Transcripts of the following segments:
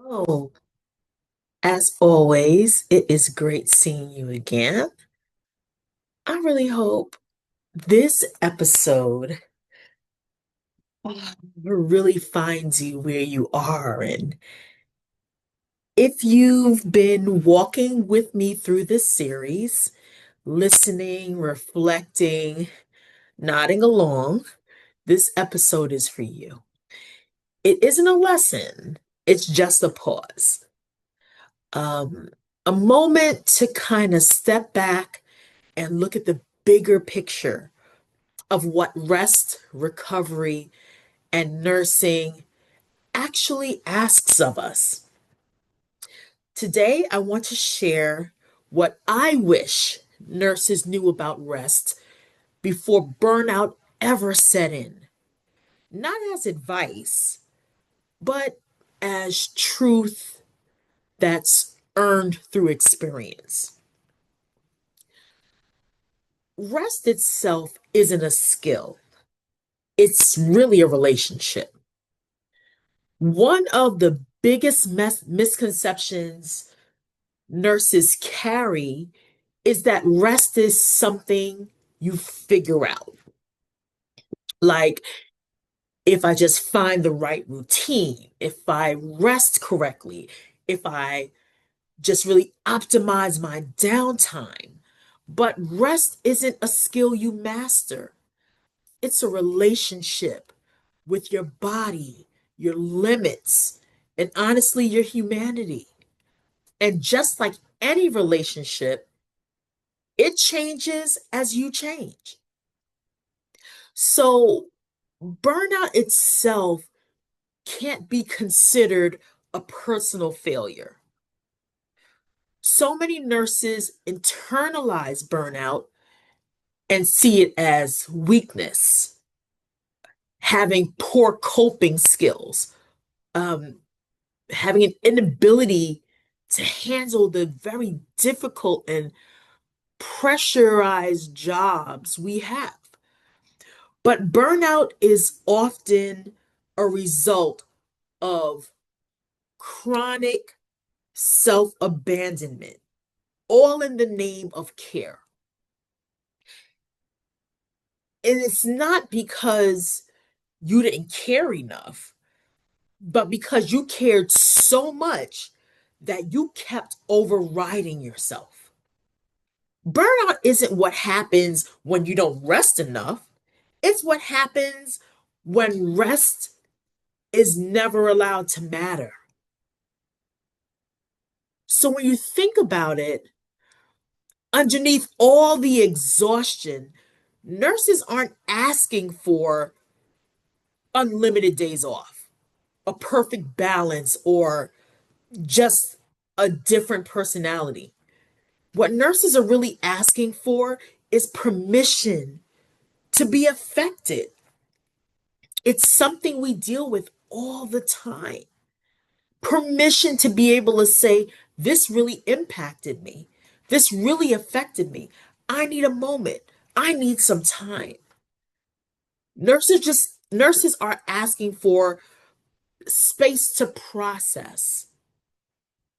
Oh, as always, it is great seeing you again. I really hope this episode really finds you where you are. And if you've been walking with me through this series, listening, reflecting, nodding along, this episode is for you. It isn't a lesson, it's just a pause. Um, a moment to kind of step back and look at the bigger picture of what rest, recovery, and nursing actually asks of us. Today, I want to share what I wish nurses knew about rest before burnout ever set in. Not as advice, but as truth that's earned through experience. Rest itself isn't a skill, it's really a relationship. One of the biggest misconceptions nurses carry is that rest is something you figure out. Like, if I just find the right routine, if I rest correctly, if I just really optimize my downtime. But rest isn't a skill you master, it's a relationship with your body, your limits, and honestly, your humanity. And just like any relationship, it changes as you change. So, burnout itself can't be considered a personal failure. So many nurses internalize burnout and see it as weakness, having poor coping skills, um, having an inability to handle the very difficult and pressurized jobs we have. But burnout is often a result of chronic self abandonment, all in the name of care. And it's not because you didn't care enough, but because you cared so much that you kept overriding yourself. Burnout isn't what happens when you don't rest enough, it's what happens when rest is never allowed to matter. So when you think about it, underneath all the exhaustion, nurses aren't asking for unlimited days off, a perfect balance, or just a different personality. What nurses are really asking for is permission to be affected. It's something we deal with all the time. Permission to be able to say, this really impacted me. This really affected me. I need a moment. I need some time. Nurses are asking for space to process,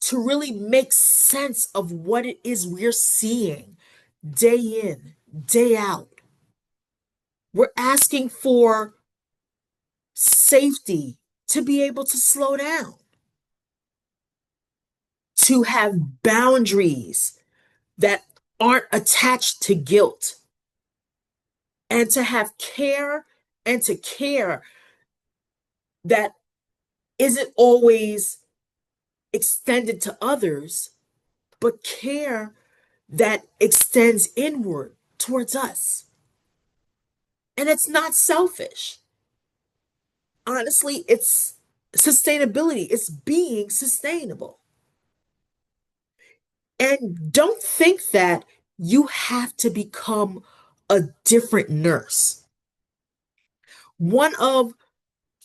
to really make sense of what it is we're seeing day in, day out. We're asking for safety to be able to slow down, to have boundaries that aren't attached to guilt, and to have care and to care that isn't always extended to others, but care that extends inward towards us. And it's not selfish. Honestly, it's sustainability, it's being sustainable. And don't think that you have to become a different nurse. One of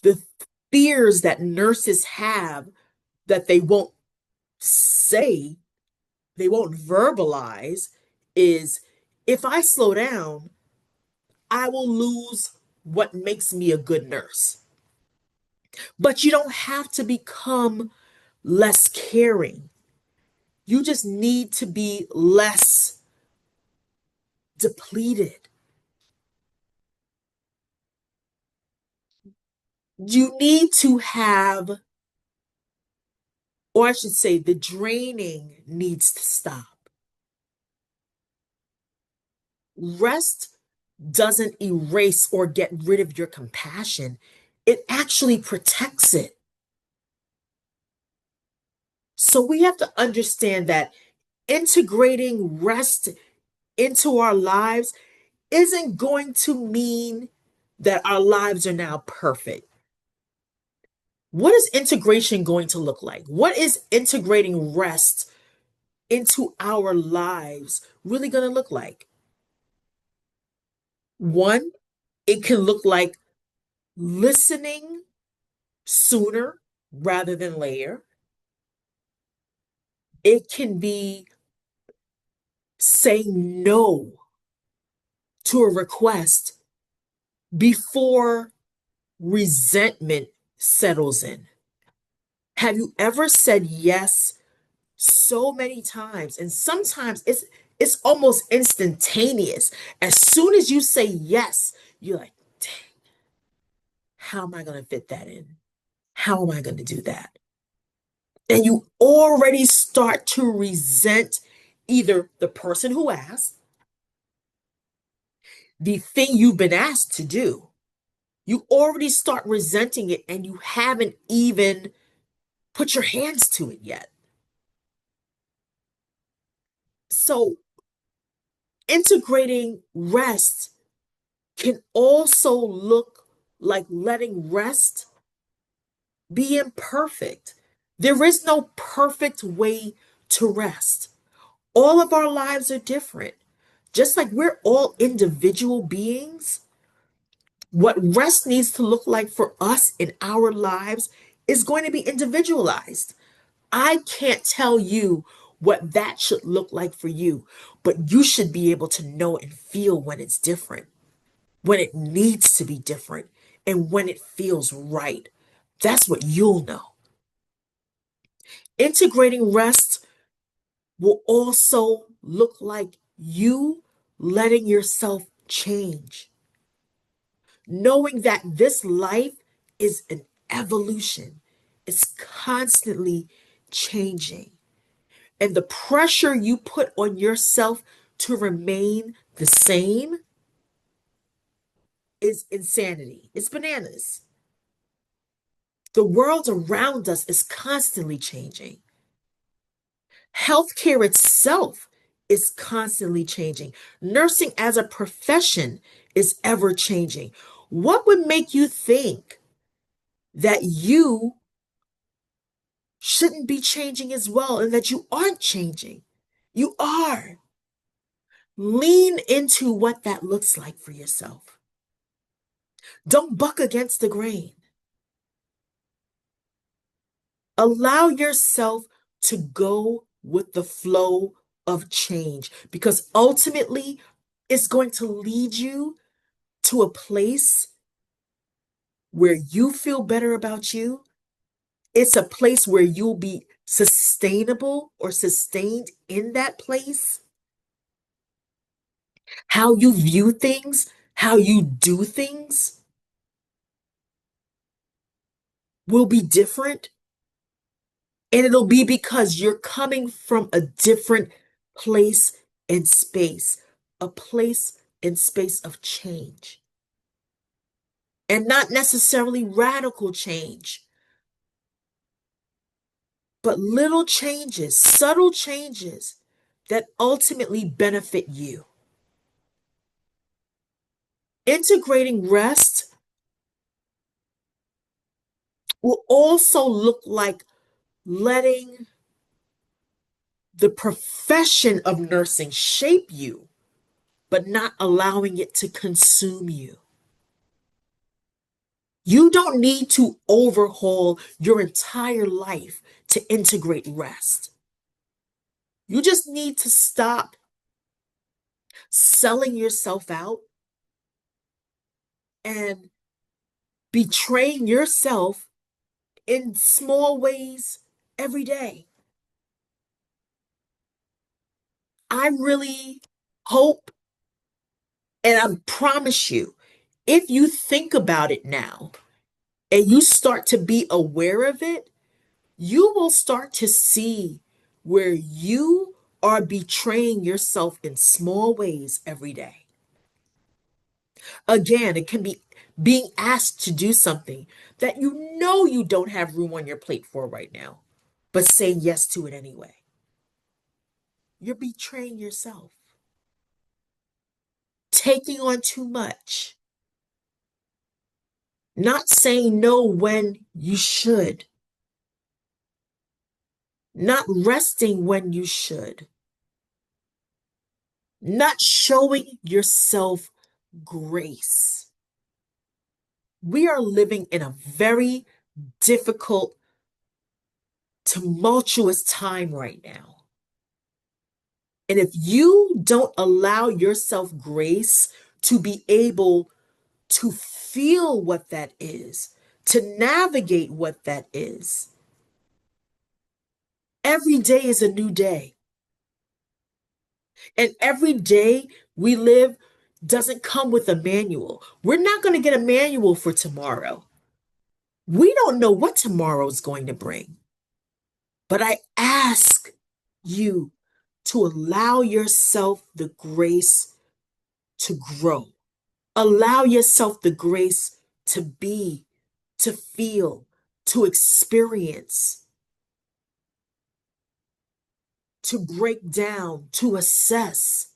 the fears that nurses have that they won't say, they won't verbalize is, if I slow down, I will lose what makes me a good nurse. But you don't have to become less caring. You just need to be less depleted. You need to have, or I should say, the draining needs to stop. Rest doesn't erase or get rid of your compassion, it actually protects it. So we have to understand that integrating rest into our lives isn't going to mean that our lives are now perfect. What is integration going to look like? What is integrating rest into our lives really going to look like? One, it can look like listening sooner rather than later. It can be saying no to a request before resentment settles in. Have you ever said yes so many times? And sometimes it's almost instantaneous. As soon as you say yes, you're like, dang, how am I going to fit that in? How am I going to do that? And you already start to resent either the person who asked, the thing you've been asked to do. You already start resenting it and you haven't even put your hands to it yet. So, integrating rest can also look like letting rest be imperfect. There is no perfect way to rest. All of our lives are different. Just like we're all individual beings, what rest needs to look like for us in our lives is going to be individualized. I can't tell you what that should look like for you, but you should be able to know and feel when it's different, when it needs to be different, and when it feels right. That's what you'll know. Integrating rest will also look like you letting yourself change, knowing that this life is an evolution, it's constantly changing. And the pressure you put on yourself to remain the same is insanity. It's bananas. The world around us is constantly changing. Healthcare itself is constantly changing. Nursing as a profession is ever changing. What would make you think that you shouldn't be changing as well and that you aren't changing? You are. Lean into what that looks like for yourself. Don't buck against the grain. Allow yourself to go with the flow of change because ultimately it's going to lead you to a place where you feel better about you. It's a place where you'll be sustainable or sustained in that place. How you view things, how you do things will be different. And it'll be because you're coming from a different place and space, a place and space of change. And not necessarily radical change, but little changes, subtle changes that ultimately benefit you. Integrating rest will also look like letting the profession of nursing shape you, but not allowing it to consume you. You don't need to overhaul your entire life to integrate rest. You just need to stop selling yourself out and betraying yourself in small ways every day. I really hope and I promise you, if you think about it now and you start to be aware of it, you will start to see where you are betraying yourself in small ways every day. Again, it can be being asked to do something that you know you don't have room on your plate for right now, but saying yes to it anyway. You're betraying yourself, taking on too much, not saying no when you should, not resting when you should, not showing yourself grace. We are living in a very difficult, tumultuous time right now. And if you don't allow yourself grace to be able to feel what that is, to navigate what that is, every day is a new day. And every day we live doesn't come with a manual. We're not going to get a manual for tomorrow. We don't know what tomorrow is going to bring. But I ask you to allow yourself the grace to grow. Allow yourself the grace to be, to feel, to experience, to break down, to assess,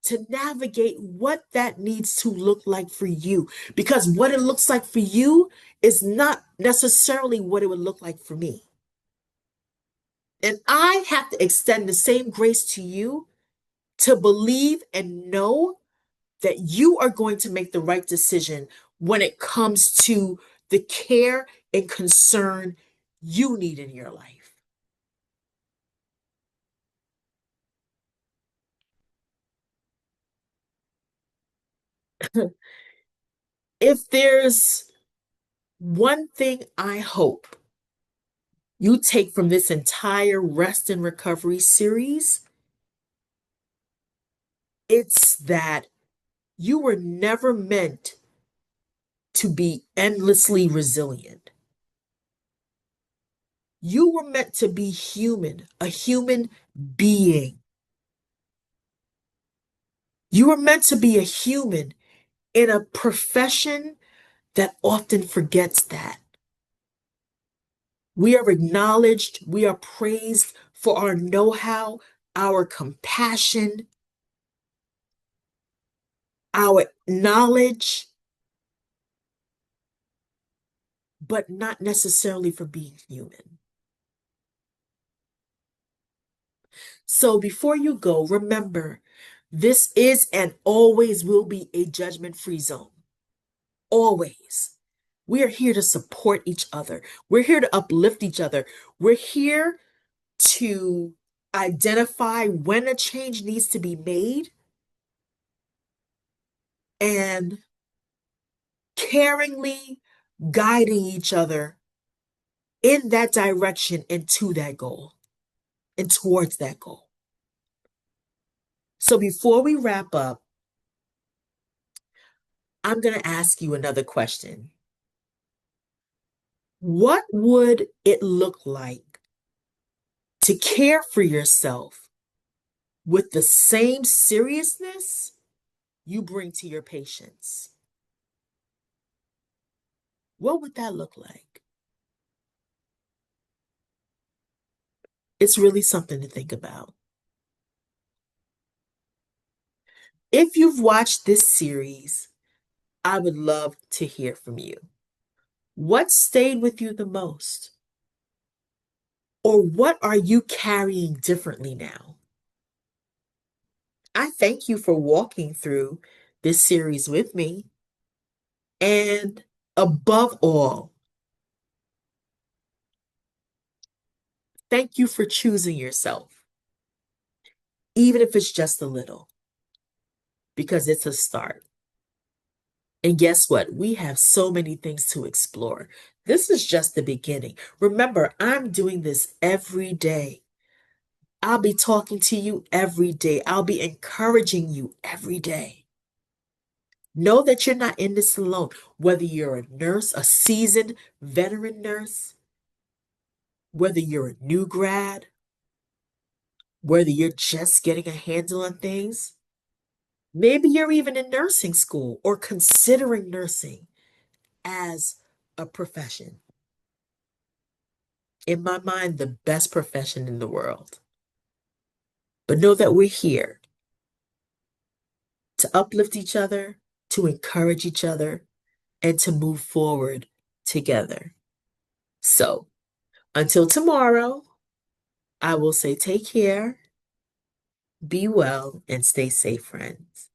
to navigate what that needs to look like for you. Because what it looks like for you is not necessarily what it would look like for me. And I have to extend the same grace to you to believe and know that you are going to make the right decision when it comes to the care and concern you need in your life. If there's one thing I hope you take from this entire rest and recovery series, it's that you were never meant to be endlessly resilient. You were meant to be human, a human being. You were meant to be a human in a profession that often forgets that. We are acknowledged, we are praised for our know how, our compassion, our knowledge, but not necessarily for being human. So before you go, remember this is and always will be a judgment free zone. Always. We are here to support each other. We're here to uplift each other. We're here to identify when a change needs to be made and caringly guiding each other in that direction and to that goal and towards that goal. So before we wrap up, I'm going to ask you another question. What would it look like to care for yourself with the same seriousness you bring to your patients? What would that look like? It's really something to think about. If you've watched this series, I would love to hear from you. What stayed with you the most? Or what are you carrying differently now? I thank you for walking through this series with me. And above all, thank you for choosing yourself, even if it's just a little, because it's a start. And guess what? We have so many things to explore. This is just the beginning. Remember, I'm doing this every day. I'll be talking to you every day. I'll be encouraging you every day. Know that you're not in this alone. Whether you're a nurse, a seasoned veteran nurse, whether you're a new grad, whether you're just getting a handle on things, maybe you're even in nursing school or considering nursing as a profession. In my mind, the best profession in the world. But know that we're here to uplift each other, to encourage each other, and to move forward together. So, until tomorrow, I will say take care, be well, and stay safe, friends.